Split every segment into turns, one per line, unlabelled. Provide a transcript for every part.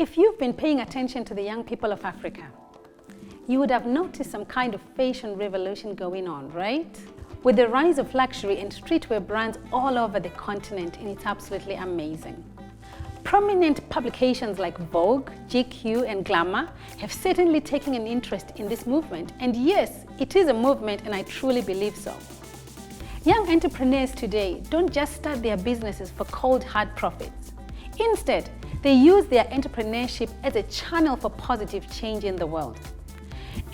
If you've been paying attention to the young people of Africa, you would have noticed some kind of fashion revolution going on, right? With the rise of luxury and streetwear brands all over the continent, and it's absolutely amazing. Prominent publications like Vogue, GQ, and Glamour have certainly taken an interest in this movement. And yes, it is a movement, and I truly believe so. Young entrepreneurs today don't just start their businesses for cold hard profits. Instead, they use their entrepreneurship as a channel for positive change in the world.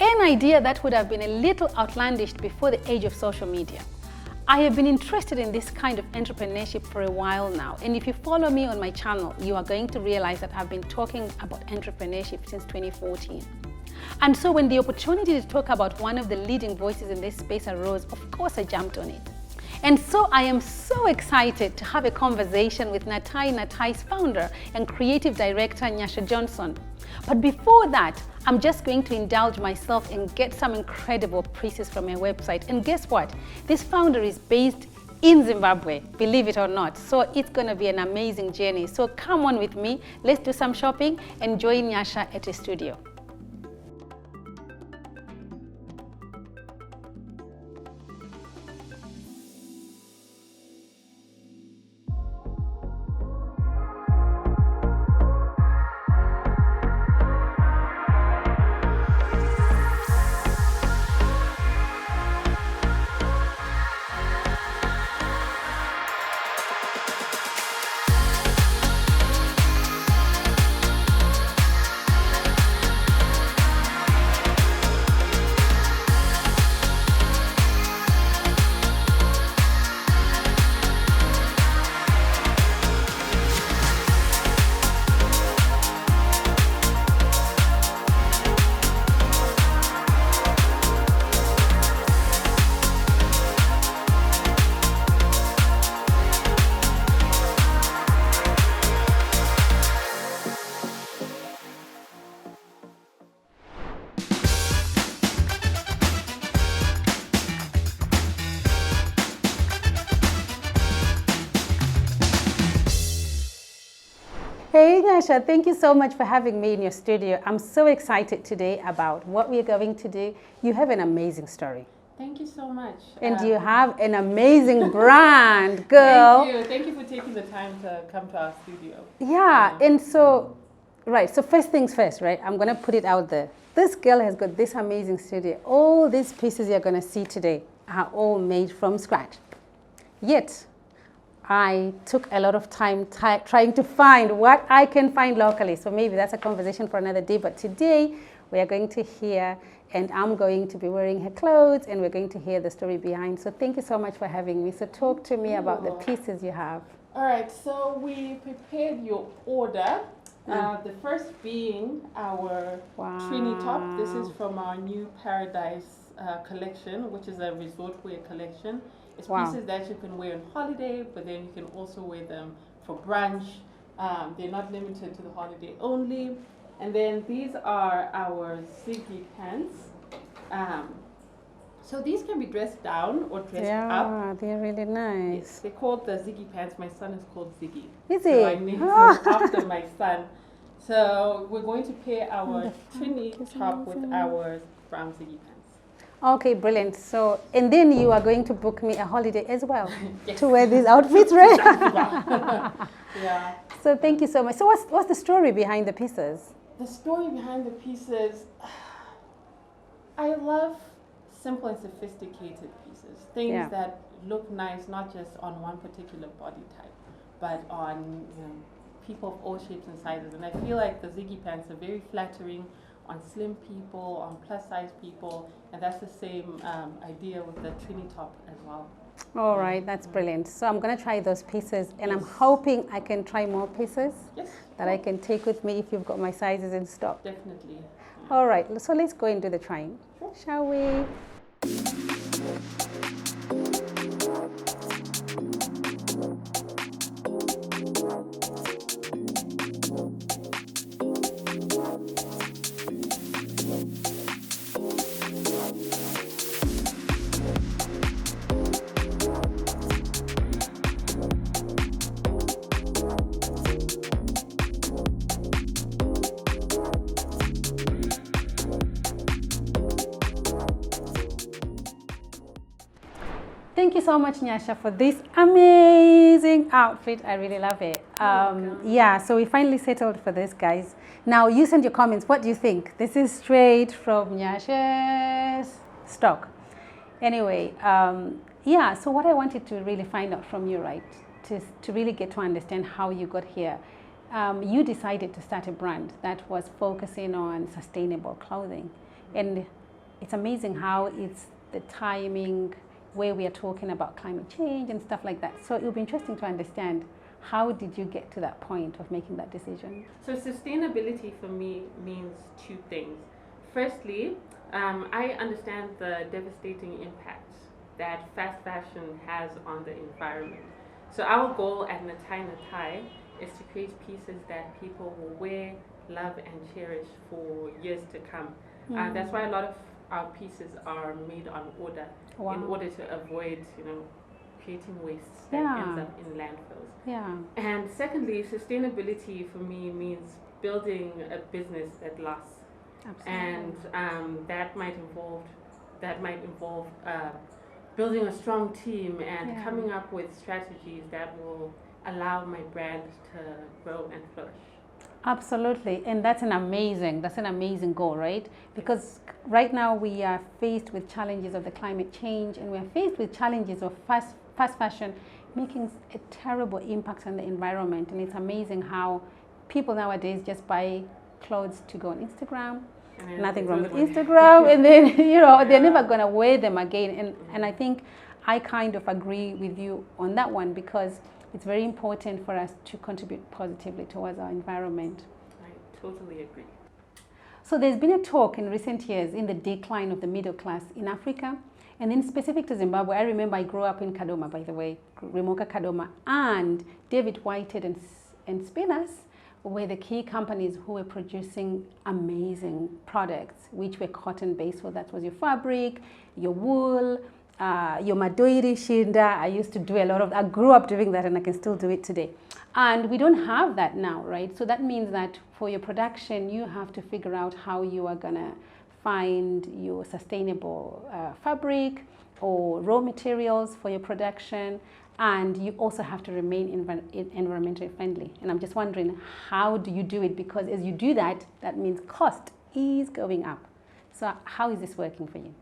An idea that would have been a little outlandish before the age of social media. I have been interested in this kind of entrepreneurship for a while now, and if you follow me on my channel, you are going to realize that I've been talking about entrepreneurship since 2014. And so when the opportunity to talk about one of the leading voices in this space arose, of course I jumped on it. And so I am so excited to have a conversation with nATAI's founder and creative director, Nyasha Johnson. But before that, I'm just going to indulge myself and get some incredible pieces from her website. And guess what? This founder is based in Zimbabwe, believe it or not. So it's going to be an amazing journey. So come on with me, let's do some shopping and join Nyasha at the studio. Hey Nyasha, thank you so much for having me in your studio. I'm so excited today about what we're going to do. You have an amazing story.
Thank you so much.
And you have an amazing brand, girl.
Thank you. Thank you for taking the time to come to our studio.
Yeah, and so, right, so first things first, right? I'm going to put it out there. This girl has got this amazing studio. All these pieces you're going to see today are all made from scratch. Yet, I took a lot of time trying to find what I can find locally. So maybe that's a conversation for another day. But today we are going to hear, and I'm going to be wearing her clothes, and we're going to hear the story behind. So thank you so much for having me. So talk to me about the pieces you have.
All right, so we prepared your order. The first being our Trini top. This is from our new Paradise collection, which is a resort wear collection. It's pieces that you can wear on holiday, but then you can also wear them for brunch. They're not limited to the holiday only. And then these are our Ziggy pants. So these can be dressed down or dressed up.
Yeah, they're really nice.
Yes, they're called the Ziggy pants. My son is called Ziggy.
Is
so
he?
I named him after my son. So we're going to pair our Trini top with our brown Ziggy pants.
Okay, brilliant. So, and then you are going to book me a holiday as well to wear these outfits, right?
Yeah.
So thank you so much. So what's the story behind the pieces?
The story behind the pieces, I love simple and sophisticated pieces. Things that look nice, not just on one particular body type, but on people of all shapes and sizes. And I feel like the Ziggy pants are very flattering on slim people, on plus size people, and that's the same idea with the Trini top as well.
All right, that's brilliant. So I'm going to try those pieces, and I'm hoping I can try more pieces that I can take with me if you've got my sizes in stock.
Definitely. Yeah.
All right, so let's go and do the trying, shall we? Thank you so much, Nyasha, for this amazing outfit. I really love it. Yeah, so we finally settled for this, guys. Now, you send your comments. What do you think? This is straight from Nyasha's stock. Anyway, yeah, so what I wanted to really find out from you, right, to really get to understand how you got here. You decided to start a brand that was focusing on sustainable clothing. And it's amazing how it's the timing where we are talking about climate change and stuff like that. So it would be interesting to understand, how did you get to that point of making that decision?
So sustainability for me means two things. Firstly, I understand the devastating impact that fast fashion has on the environment. So our goal at nATAI is to create pieces that people will wear, love and cherish for years to come. That's why a lot of our pieces are made on order, in order to avoid, creating waste that ends up in landfills.
Yeah.
And secondly, sustainability for me means building a business that lasts. Absolutely. And that might involve building a strong team and coming up with strategies that will allow my brand to grow and flourish.
Absolutely, and that's an amazing goal, right? Because right now we are faced with challenges of the climate change, and we're faced with challenges of fast fashion making a terrible impact on the environment. And it's amazing how people nowadays just buy clothes to go on Instagram. Nothing wrong with Instagram, and then they're never gonna wear them again. And I think I kind of agree with you on that one, because it's very important for us to contribute positively towards our environment.
I totally agree.
So there's been a talk in recent years in the decline of the middle class in Africa, and then specific to Zimbabwe. I remember I grew up in Kadoma, by the way, Remoka Kadoma, and David Whited and Spinners were the key companies who were producing amazing products, which were cotton-based. So that was your fabric, your wool, your madoiri shinda. I grew up doing that, and I can still do it today. And we don't have that now, right? So that means that for your production, you have to figure out how you are gonna find your sustainable fabric or raw materials for your production. And you also have to remain environmentally friendly. And I'm just wondering, how do you do it? Because as you do that, that means cost is going up. So how is this working for you?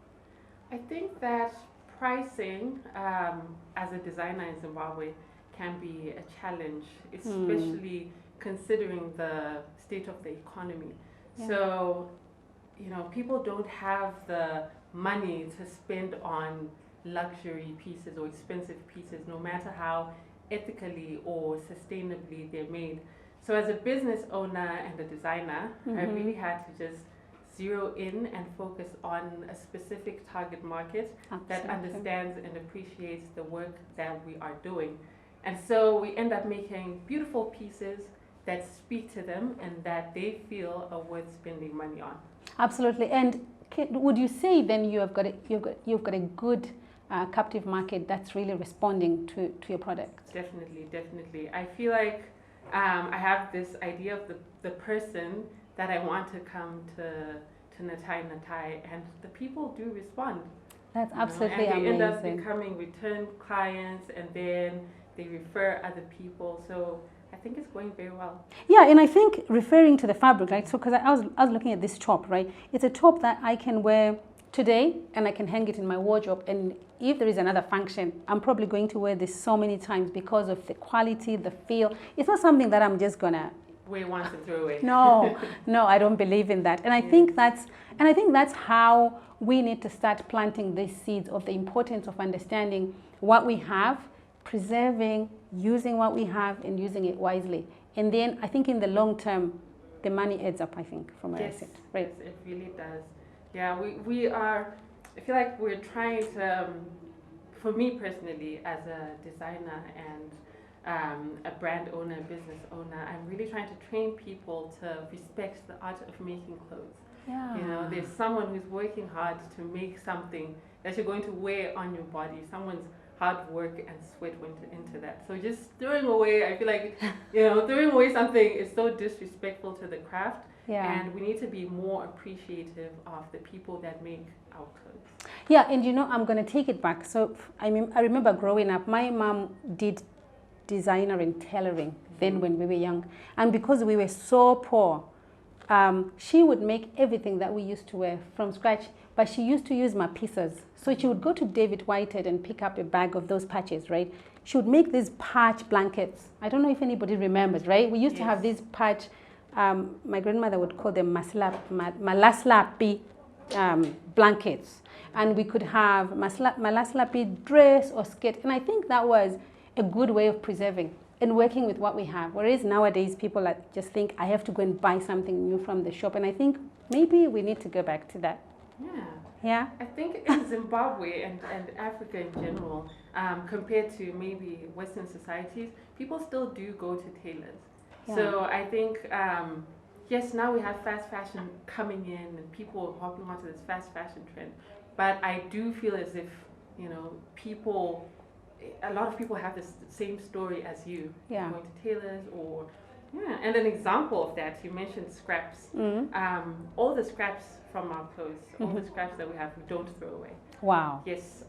I think that pricing as a designer in Zimbabwe can be a challenge, especially considering the state of the economy. Yeah. So, people don't have the money to spend on luxury pieces or expensive pieces, no matter how ethically or sustainably they're made. So as a business owner and a designer, I really had to just zero in and focus on a specific target market that understands and appreciates the work that we are doing. And so we end up making beautiful pieces that speak to them and that they feel are worth spending money on. Absolutely.
And would you say then you've got a good captive market that's really responding to your product?
Definitely. I feel like I have this idea of the person that I want to come to nATAI, and the people do respond.
That's absolutely amazing.
And they end up becoming return clients, and then they refer other people. So I think it's going very well.
Yeah, and I think referring to the fabric, right? So because I was looking at this top, right? It's a top that I can wear today, and I can hang it in my wardrobe, and if there is another function, I'm probably going to wear this so many times because of the quality, the feel. It's not something that I'm just gonna
wear once and throw away.
No, I don't believe in that. And I think that's how we need to start planting these seeds of the importance of understanding what we have, preserving, using what we have, and using it wisely. And then I think in the long term, the money adds up, I think, from where I sit. Right?
Yes, it really does. Yeah, we are, I feel like we're trying to, for me personally, as a designer and a brand owner, business owner, I'm really trying to train people to respect the art of making clothes.
Yeah.
There's someone who's working hard to make something that you're going to wear on your body. Someone's hard work and sweat went into that. So just throwing away, I feel like, throwing away something is so disrespectful to the craft.
Yeah.
And we need to be more appreciative of the people that make our clothes.
Yeah, and I'm going to take it back. So I remember growing up, my mom did designer and tailoring then when we were young. And because we were so poor, she would make everything that we used to wear from scratch, but she used to use my pieces. So she would go to David Whitehead and pick up a bag of those patches, right? She would make these patch blankets. I don't know if anybody remembers, right? We used to have these patch, my grandmother would call them malaslapi blankets. And we could have malaslapi dress or skirt. And I think that was a good way of preserving and working with what we have. Whereas nowadays people just think, I have to go and buy something new from the shop. And I think maybe we need to go back to that.
Yeah.
Yeah.
I think in Zimbabwe and Africa in general, compared to maybe Western societies, people still do go to tailors. Yeah. So I think, yes, now we have fast fashion coming in and people are hopping onto this fast fashion trend. But I do feel as if, a lot of people have this same story as you.
Yeah.
Going to tailors or... Yeah, and an example of that, you mentioned scraps. Mm-hmm. All the scraps from our clothes, all the scraps that we have, we don't throw away.
Wow.
Yes,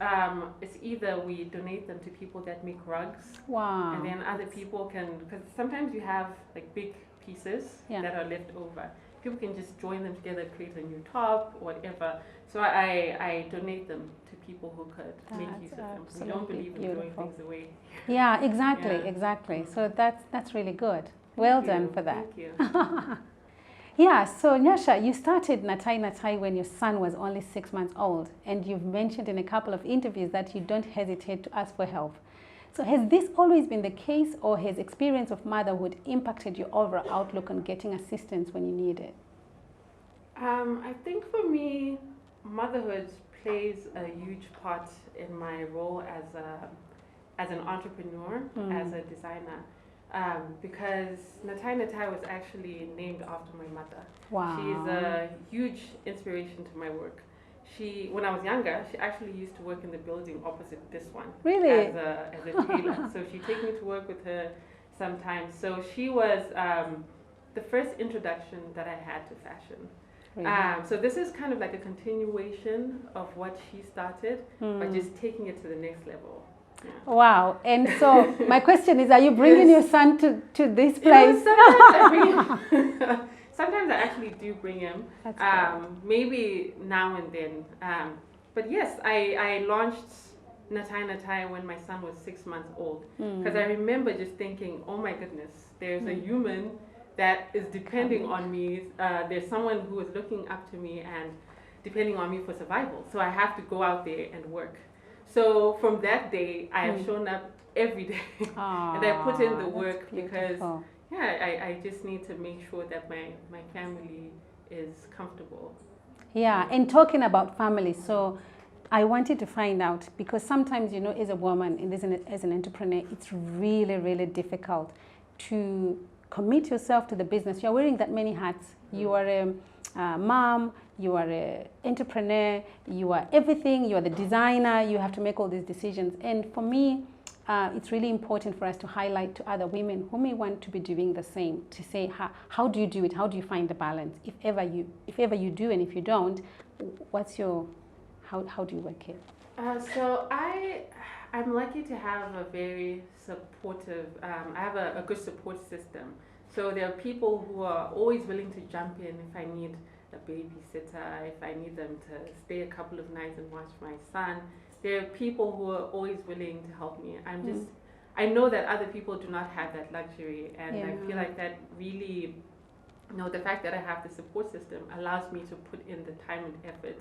it's either we donate them to people that make rugs.
Wow.
And then other people can, because sometimes you have like big pieces that are left over. People can just join them together, create a new top, whatever. So I donate them to people who could make use of them. We don't believe in throwing things away.
Yeah, exactly. So that's really good. Well done for that.
Thank you.
Yeah, so Nyasha, you started nATAI when your son was only 6 months old, and you've mentioned in a couple of interviews that you don't hesitate to ask for help. So has this always been the case, or has experience of motherhood impacted your overall outlook on getting assistance when you need it?
I think for me, motherhood plays a huge part in my role as an entrepreneur, as a designer. Because nATAI was actually named after my mother.
Wow.
She's a huge inspiration to my work. When I was younger, she actually used to work in the building opposite this one.
Really?
As a tailor. So she'd take me to work with her sometimes. So she was the first introduction that I had to fashion. Really? So this is kind of like a continuation of what she started, but just taking it to the next level. Yeah.
Wow. And so my question is, are you bringing your son to this place?
Sometimes I actually do bring him. Maybe now and then. But yes, I launched nATAI when my son was 6 months old. Because I remember just thinking, oh my goodness, there's a human that is depending on me. There's someone who is looking up to me and depending on me for survival. So I have to go out there and work. So from that day, I have shown up every day. And I put in the work because, I just need to make sure that my family is comfortable.
Yeah, and talking about family, so I wanted to find out, because sometimes, as a woman and as an entrepreneur, it's really, really difficult to commit yourself to the business. You're wearing that many hats. You are a mom, you are an entrepreneur, you are everything, you are the designer, you have to make all these decisions. And for me, it's really important for us to highlight to other women who may want to be doing the same, to say, how do you do it? How do you find the balance? If ever you do, and if you don't, how do you work it?
So I'm lucky to have a very supportive, I have a good support system. So there are people who are always willing to jump in if I need a babysitter, if I need them to stay a couple of nights and watch my son. There are people who are always willing to help me. I know that other people do not have that luxury, and I feel like that really, the fact that I have the support system allows me to put in the time and effort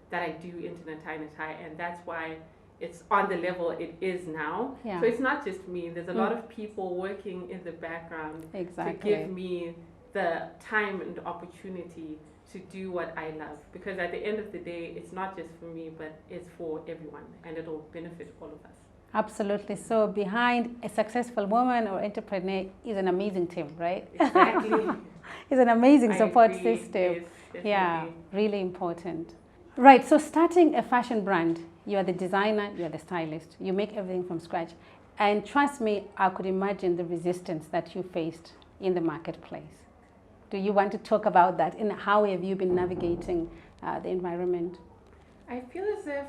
that I do into nATAI, and that's why it's on the level it is now. Yeah. So it's not just me. There's a lot of people working in the background to give me the time and opportunity to do what I love. Because at the end of the day, it's not just for me, but it's for everyone, and it'll benefit all of us.
Absolutely. So behind a successful woman or entrepreneur is an amazing team, right?
Exactly.
It's an amazing support system.
Yes,
yeah, really important. Right, so starting a fashion brand You are the designer, you are the stylist. You make everything from scratch. And trust me, I could imagine the resistance that you faced in the marketplace. Do you want to talk about that, and how have you been navigating the environment?
I feel as if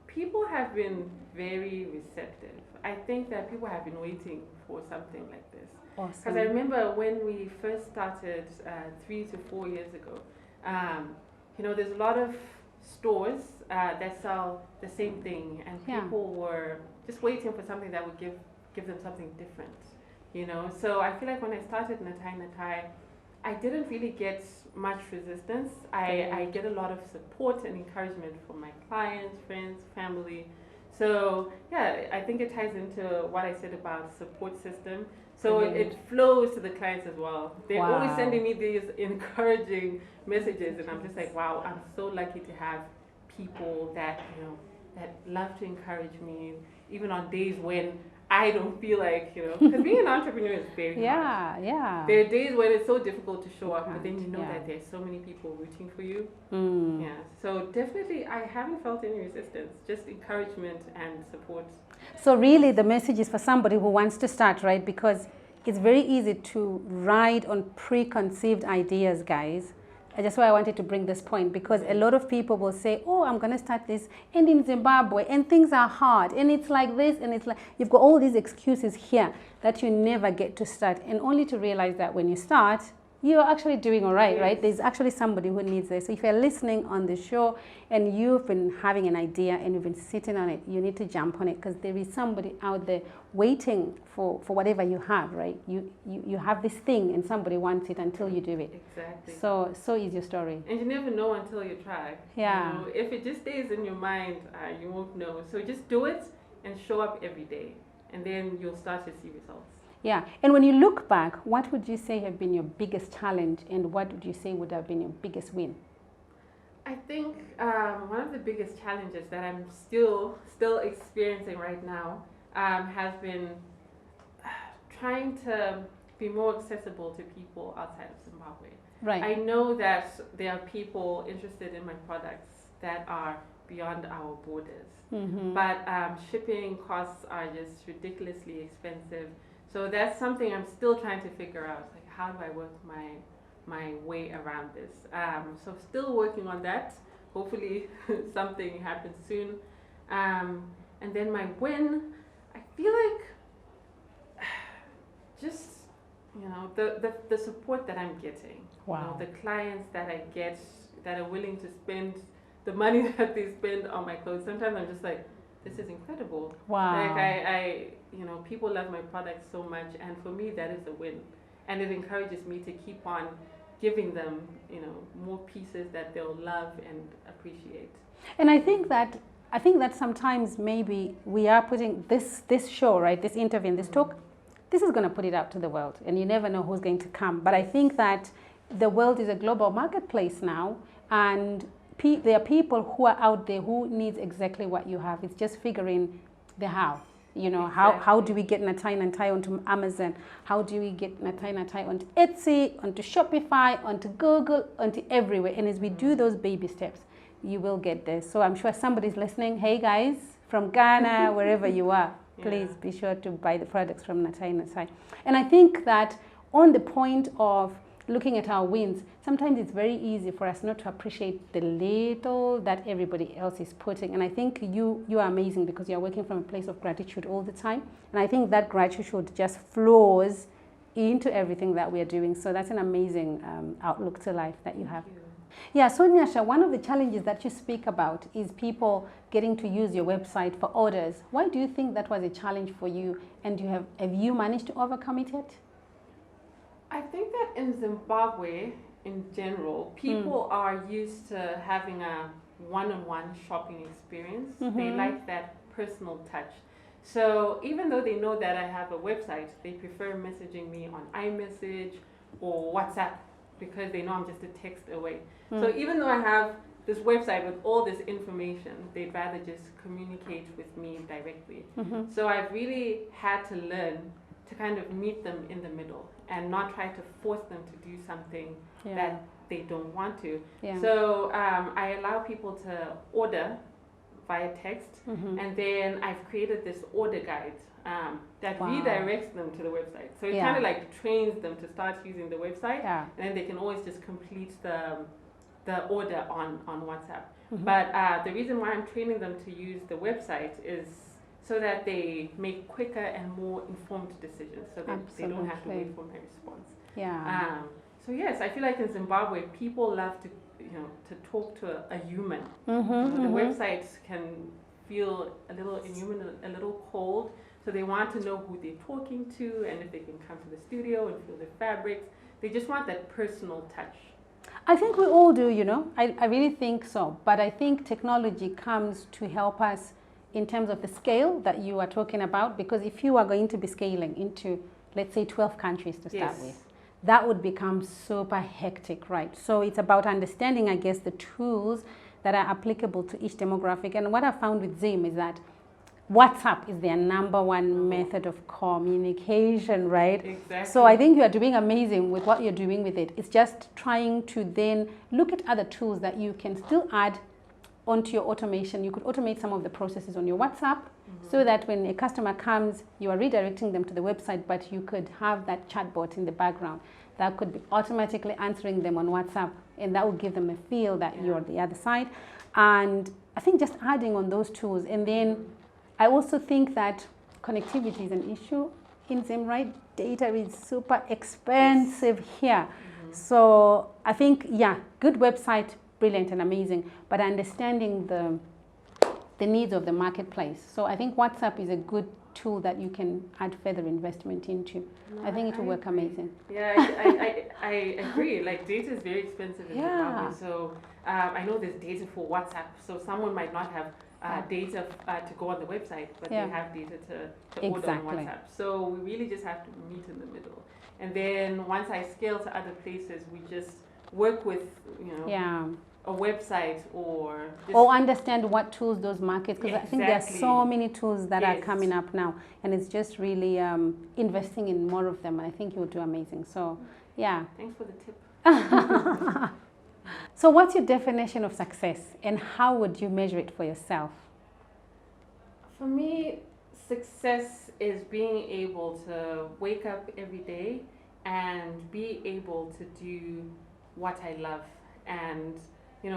people have been very receptive. I think that people have been waiting for something like this.
Awesome.
Because I remember when we first started 3 to 4 years ago, you know, there's a lot of stores that sell the same thing, and people were just waiting for something that would give them something different, you know. So I feel like when I started nATAI, I didn't really get much resistance. I get a lot of support and encouragement from my clients, friends, family. So yeah, I think it ties into what I said about support system. So it flows to the clients as well. They're always sending me these encouraging messages, and I'm just like, wow, I'm so lucky to have people that, you know, that love to encourage me, even on days when I don't feel like, you know, because being an entrepreneur is very hard.
Yeah.
There are days when it's so difficult to show up, but then you know that there's so many people rooting for you. Yeah. So definitely, I haven't felt any resistance, just encouragement and support.
So really, the message is for somebody who wants to start, right? Because it's very easy to ride on preconceived ideas, guys. That's why I wanted to bring this point, because a lot of people will say, oh, I'm going to start this, and in Zimbabwe, and things are hard, and it's like this, and it's like, you've got all these excuses here that you never get to start, and only to realize that when you start, you're actually doing all right, right? There's actually somebody who needs this. So if you're listening on the show and you've been having an idea and you've been sitting on it, you need to jump on it, because there is somebody out there waiting for whatever you have, right? You have this thing and somebody wants it until you do it.
Exactly.
So is your story.
And you never know until you try.
Yeah.
You know, if it just stays in your mind, you won't know. So just do it and show up every day, and then you'll start to see results.
Yeah, and when you look back, what would you say have been your biggest challenge, and what would you say would have been your biggest win?
I think one of the biggest challenges that I'm still experiencing right now has been trying to be more accessible to people outside of Zimbabwe.
Right.
I know that there are people interested in my products that are beyond our borders, but shipping costs are just ridiculously expensive. So that's something I'm still trying to figure out, like how do I work my way around this. So still working on that. Hopefully something happens soon. And then my win, I feel like just, you know, the support that I'm getting.
Wow.
You know, the clients that I get that are willing to spend the money that they spend on my clothes. Sometimes I'm just like, this is incredible.
Wow.
Like I you know, people love my products so much, and for me that is a win. And it encourages me to keep on giving them, you know, more pieces that they'll love and appreciate.
And I think that sometimes maybe we are putting this show, right, this interview, this talk, this is going to put it out to the world, and you never know who's going to come. But I think that the world is a global marketplace now, and there are people who are out there who needs exactly what you have. It's just figuring the how. You know,
exactly.
how do we get nATAI onto Amazon? How do we get nATAI onto Etsy, onto Shopify, onto Google, onto everywhere? And as we do those baby steps, you will get there. So I'm sure somebody's listening. Hey guys, from Ghana, wherever you are, please be sure to buy the products from nATAI. And I think that on the point of looking at our wins, sometimes it's very easy for us not to appreciate the little that everybody else is putting. And I think you are amazing, because you're working from a place of gratitude all the time. And I think that gratitude just flows into everything that we are doing. So that's an amazing outlook to life that you have. Yeah, so Nyasha, one of the challenges that you speak about is people getting to use your website for orders. Why do you think that was a challenge for you, and have you managed to overcome it yet?
I think that in Zimbabwe, in general, people are used to having a one-on-one shopping experience. They like that personal touch. So even though they know that I have a website, they prefer messaging me on iMessage or WhatsApp, because they know I'm just a text away. So even though I have this website with all this information, they'd rather just communicate with me directly. So I've really had to learn to kind of meet them in the middle and not try to force them to do something that they don't want to. So I allow people to order via text. And then I've created this order guide that redirects them to the website. So it kind of like trains them to start using the website, and then they can always just complete the order on WhatsApp. But the reason why I'm training them to use the website is so that they make quicker and more informed decisions, so that they don't have to wait for my response. So yes, I feel like in Zimbabwe, people love to talk to a human. The websites can feel a little inhuman, a little cold. So they want to know who they're talking to and if they can come to the studio and feel the fabrics. They just want that personal touch.
I think we all do, I really think so. But I think technology comes to help us in terms of the scale that you are talking about, because if you are going to be scaling into, let's say, 12 countries to start with, that would become super hectic, right? So it's about understanding, I guess, the tools that are applicable to each demographic. And what I found with Zim is that WhatsApp is their #1 method of communication, right?
Exactly.
So I think you are doing amazing with what you're doing with it. It's just trying to then look at other tools that you can still add onto your automation. You could automate some of the processes on your WhatsApp so that when a customer comes, you are redirecting them to the website, but you could have that chatbot in the background that could be automatically answering them on WhatsApp, and that would give them a feel that you're the other side. And I think just adding on those tools. And then I also think that connectivity is an issue in Zim, right? Data is super expensive here. So I think, good website, brilliant and amazing, but understanding the needs of the marketplace. So I think WhatsApp is a good tool that you can add further investment into. I think it will work amazing.
Yeah, I agree. Like, data is very expensive in Zimbabwe. So I know there's data for WhatsApp. So someone might not have data to go on the website, but they have data to order on WhatsApp. So we really just have to meet in the middle. And then once I scale to other places, we just work with, a website or
understand what tools those markets, because I think there are so many tools that are coming up now, and it's just really investing in more of them, and I think you'll do amazing. So
thanks for the tip.
So what's your definition of success, and how would you measure it for yourself?
For me, success is being able to wake up every day and be able to do what I love, and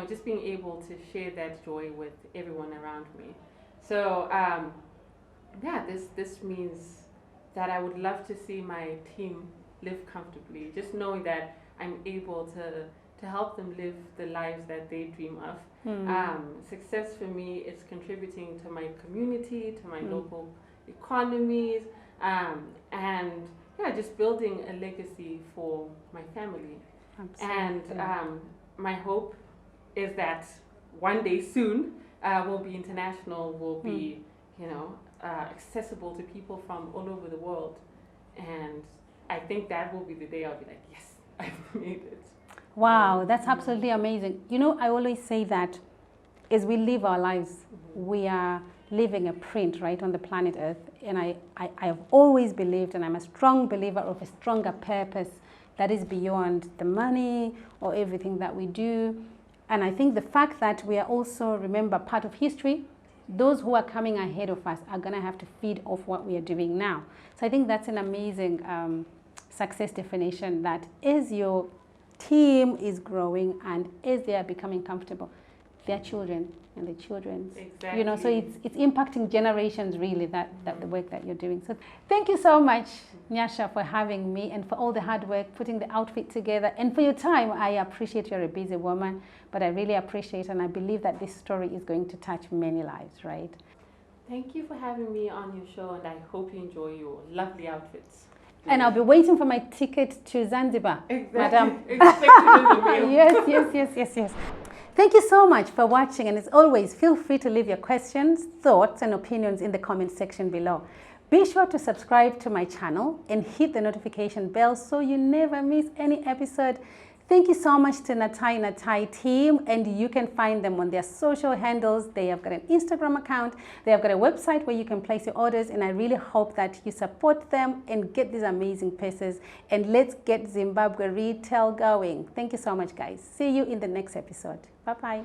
just being able to share that joy with everyone around me. So this means that I would love to see my team live comfortably, just knowing that I'm able to help them live the lives that they dream of. Success for me is contributing to my community, to my local economies, and just building a legacy for my family. Absolutely. And my hope is that one day soon we'll be international, we'll be accessible to people from all over the world, and I think that will be the day I'll be like, yes, I've made it.
Wow, that's absolutely amazing. I always say that as we live our lives, we are leaving a print, right, on the planet Earth. And I have always believed, and I'm a strong believer of a stronger purpose that is beyond the money or everything that we do. And I think the fact that we are also, remember, part of history, those who are coming ahead of us are going to have to feed off what we are doing now. So I think that's an amazing success definition, that as your team is growing and as they are becoming comfortable, their children and the children's, so it's impacting generations, really, that the work that you're doing. So thank you so much, Nyasha, for having me, and for all the hard work putting the outfit together, and for your time. I appreciate you're a busy woman, but I really appreciate, and I believe that this story is going to touch many lives, right?
Thank you for having me on your show, and I hope you enjoy your lovely outfits.
And I'll be waiting for my ticket to Zanzibar, madam.
Expect it in the mail.
Yes. Thank you so much for watching, and as always, feel free to leave your questions, thoughts and opinions in the comment section below. Be sure to subscribe to my channel and hit the notification bell so you never miss any episode. Thank you so much to nATAI team, and you can find them on their social handles. They have got an Instagram account, they have got a website where you can place your orders, and I really hope that you support them and get these amazing pieces, and let's get Zimbabwe retail going. Thank you so much, guys. See you in the next episode. Bye-bye.